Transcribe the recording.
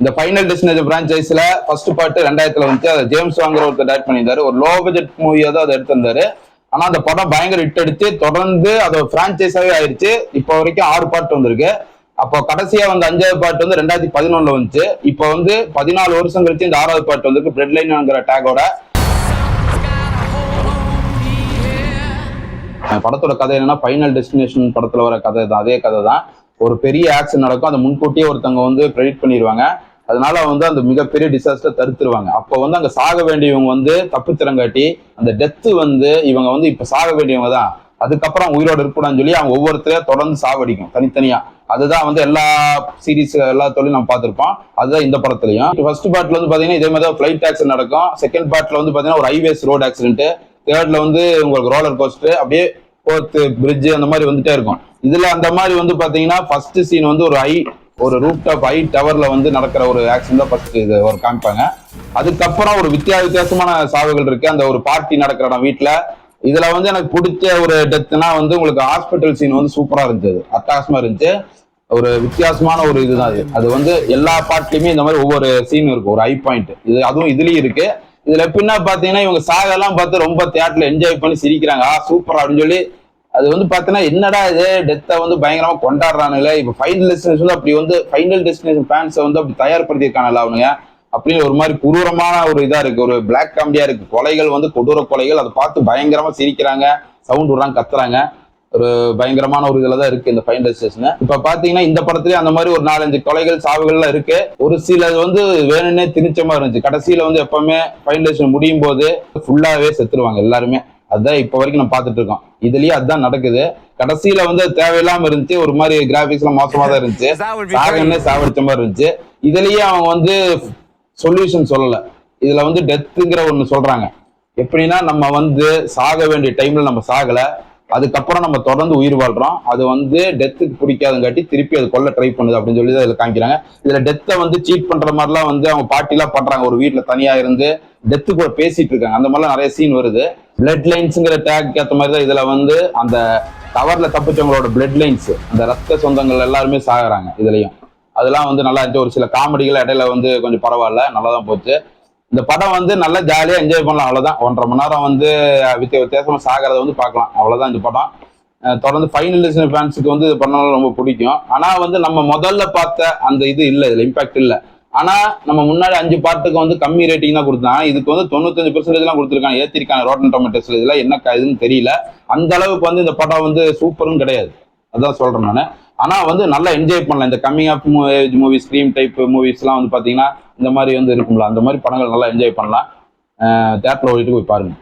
இந்த final destination பிரான்ச்சைஸ்ல first part 2000 வந்து அதை ஜேம்ஸ் வாங்குற ஒருத்தர் டைரக்ட் பண்ணியிருந்தாரு. ஒரு லோ பட்ஜெட் மூவியா தான் அதை எடுத்திருந்தாரு. ஆனா அந்த படம் பயங்கர ஹிட் அடிச்சு தொடர்ந்து அது பிரான்ச்சைஸாவே ஆயிடுச்சு. இப்போ வரைக்கும் 6 பார்ட் வந்திருக்கு. அப்போ கடைசியா வந்து 5வது பார்ட் வந்து 2011 வந்துச்சு. இப்போ வந்து 14 வருஷம் கழிச்சு இந்த 6வது பார்ட் வந்திருக்கு பிரெட் லைன்ங்கிற டேகோட. படத்தோட கதை என்னன்னா ஃபைனல் டெஸ்டினேஷன் படத்துல வர கதை தான், அதே கதை தான். ஒரு பெரிய ஆக்சிடென்ட் நடக்கும், அதை முன்கூட்டியே ஒருத்தவங்க வந்து ப்ரெடிக்ட் பண்ணிடுவாங்க. அதனால வந்து அந்த மிகப்பெரிய டிசாஸ்டர் தடுத்துருவாங்க. அப்போ வந்து அங்க சாக வேண்டியவங்க வந்து தப்பித்திறங்காட்டி அந்த டெத்து வந்து இவங்க வந்து இப்ப சாக வேண்டியவங்க தான், அதுக்கப்புறம் உயிரோடு இருக்கக்கூடாதுன்னு சொல்லி அவங்க ஒவ்வொருத்தரையும் தொடர்ந்து சாவடிக்கும் தனித்தனியா. அதுதான் வந்து எல்லா சீரீஸ் எல்லாத்தோடையும் நம்ம பார்த்திருப்போம். அதுதான் இந்த படத்துலயும். ஃபர்ஸ்ட் பார்ட்ல வந்து பாத்தீங்கன்னா இதே மாதிரி ஃபிளைட் ஆக்சிடென்ட் நடக்கும். செகண்ட் பார்ட்ல வந்து பாத்தீங்கன்னா ஒரு ஹைவேஸ் ரோடு ஆக்சிடென்ட். தேர்ட்ல வந்து உங்களுக்கு ரோலர் கோஸ்டர், அப்படியே போர்த் பிரிட்ஜ் அந்த மாதிரி வந்துட்டே இருக்கும். இதுல அந்த மாதிரி வந்து பாத்தீங்கன்னா ஃபர்ஸ்ட் சீன் வந்து ஒரு ரூப் டாப் ஹை டவர்ல வந்து நடக்கிற ஒரு ஆக்சிடென்ட் தான் ஃபர்ஸ்ட் இது ஒரு காமிப்பாங்க. அதுக்கப்புறம் ஒரு வித்தியாசமான சாவுகள் இருக்கு. அந்த ஒரு பார்ட்டி நடக்கிற இடம் வீட்டுல. இதுல வந்து எனக்கு பிடிச்ச ஒரு டெத்னா வந்து உங்களுக்கு ஹாஸ்பிட்டல் சீன் வந்து சூப்பரா இருந்துச்சு, அட்டகாசமா இருந்துச்சு. ஒரு வித்தியாசமான ஒரு இதுதான் அது வந்து எல்லா பார்ட்லயுமே இந்த மாதிரி ஒவ்வொரு சீன் இருக்கும், ஒரு ஹை பாயிண்ட். இது அதுவும் இதுலயும் இருக்கு. இதுல எப்படின்னா பாத்தீங்கன்னா இவங்க சாகெல்லாம் பார்த்து ரொம்ப தியேட்டர்ல என்ஜாய் பண்ணி சிரிக்கிறாங்க, சூப்பரா அப்படின்னு சொல்லி. அது வந்து பாத்தீங்கன்னா என்னடா இது டெத்தை வந்து பயங்கரமா கொண்டாடுறானுங்களே. இப்ப ஃபைனல் டெஸ்டினேஷன் அப்படி வந்து ஃபைனல் டெஸ்டினேஷன் ஃபேன்ஸை வந்து அப்படி தயார்படுத்தியிருக்காங்கல்ல அவனுங்க அப்படின்னு ஒரு மாதிரி குரூரமான ஒரு இதா இருக்கு, ஒரு பிளாக் காமெடியா இருக்கு. கொலைகள் வந்து கொடூர கொலைகள், அதை பார்த்து பயங்கரமா சிரிக்கிறாங்க, சவுண்ட் விடுறாங்க, கத்துறாங்க. ஒரு பயங்கரமான ஒரு இதுலதான் இருக்கு இந்த ஃபைனல் டெஸ்டினேஷன். இப்ப பாத்தீங்கன்னா இந்த படத்துலயே அந்த மாதிரி ஒரு 4-5 கொலைகள் சாவுகள்லாம் இருக்கு. ஒரு சில வந்து வேணும்னே திணிச்சமா இருந்துச்சு. கடைசியில வந்து எப்பவுமே ஃபைனல் டெஸ்டினேஷன் முடியும் போது ஃபுல்லாவே செத்துருவாங்க எல்லாருமே. அதுதான் இப்ப வரைக்கும் நம்ம பார்த்துட்டு இருக்கோம். இதுலயே அதுதான் நடக்குது. கடைசியில வந்து தேவையில்லாம இருந்துச்சு, ஒரு மாதிரி கிராபிக்ஸ் எல்லாம் மோசமா தான் இருந்துச்சு, சாவடிச்ச மாதிரி இருந்துச்சு. இதுலயே அவங்க வந்து சொல்யூஷன் சொல்லல. இதுல வந்து டெத்துங்கிற ஒண்ணு சொல்றாங்க. எப்படின்னா நம்ம வந்து சாக வேண்டிய டைம்ல நம்ம சாகல, அதுக்கப்புறம் நம்ம தொடர்ந்து உயிர் வாழ்றோம். அது வந்து டெத்துக்கு பிடிக்காதுங்காட்டி திருப்பி அது கொல்ல ட்ரை பண்ணுது அப்படின்னு சொல்லி அதுல காமிக்கிறாங்க. இதுல டெத்தை வந்து சீட் பண்ற மாதிரிலாம் வந்து அவங்க பார்ட்டிலாம் பண்றாங்க. ஒரு வீட்டுல தனியா இருந்து டெத்து கூட பேசிட்டு இருக்காங்க. அந்த மாதிரிலாம் நிறைய சீன் வருது. பிளட் லைன்ஸ்ங்கிற டேக் ஏற்ற மாதிரி தான் இதுல வந்து அந்த டவர்ல தப்பிச்சவங்களோட பிளட் லைன்ஸ், அந்த ரத்த சொந்தங்கள் எல்லாருமே சாகுறாங்க இதுலயும். அதெல்லாம் வந்து நல்லா இருந்துச்சு. ஒரு சில காமெடிகள் இடையில வந்து கொஞ்சம் பரவாயில்ல, நல்லாதான் போச்சு. இந்த படம் வந்து நல்லா ஜாலியா என்ஜாய் பண்ணலாம், அவ்வளவுதான். 1.5 மணி நேரம் வந்து வித்தியாசமா சாகிறத வந்து பார்க்கலாம், அவ்வளவுதான் இந்த படம். தொடர்ந்து ஃபைனல் டெஸ்டினேஷன் ஃபேன்ஸுக்கு வந்து இது பண்ணாலும் ரொம்ப பிடிக்கும். ஆனா வந்து நம்ம முதல்ல பார்த்த அந்த இது இல்ல, இதுல இம்பாக்ட் இல்ல. ஆனா நம்ம முன்னாடி 5 பார்ட்டுக்கு வந்து கம்மி ரேட்டிங் தான் கொடுத்தாங்க. இதுக்கு வந்து 95% எல்லாம் கொடுத்துருக்காங்க, ஏத்திருக்காங்க ரோட்டன் டொமேட்டோஸ்ல. இதெல்லாம் என்ன இதுன்னு தெரியல. அந்த அளவுக்கு வந்து இந்த படம் வந்து சூப்பரும் கிடையாது, அதான் சொல்றேன் நானு. ஆனா வந்து நல்லா என்ஜாய் பண்ணலாம். இந்த coming of age movies, scream type movies எல்லாம் வந்து பாத்தீங்கன்னா இந்த மாதிரி வந்து இருக்கும்ல, அந்த மாதிரி படங்கள் நல்லா என்ஜாய் பண்ணலாம். தியேட்டர்ல ஓடிட்டு போய் பாருங்க.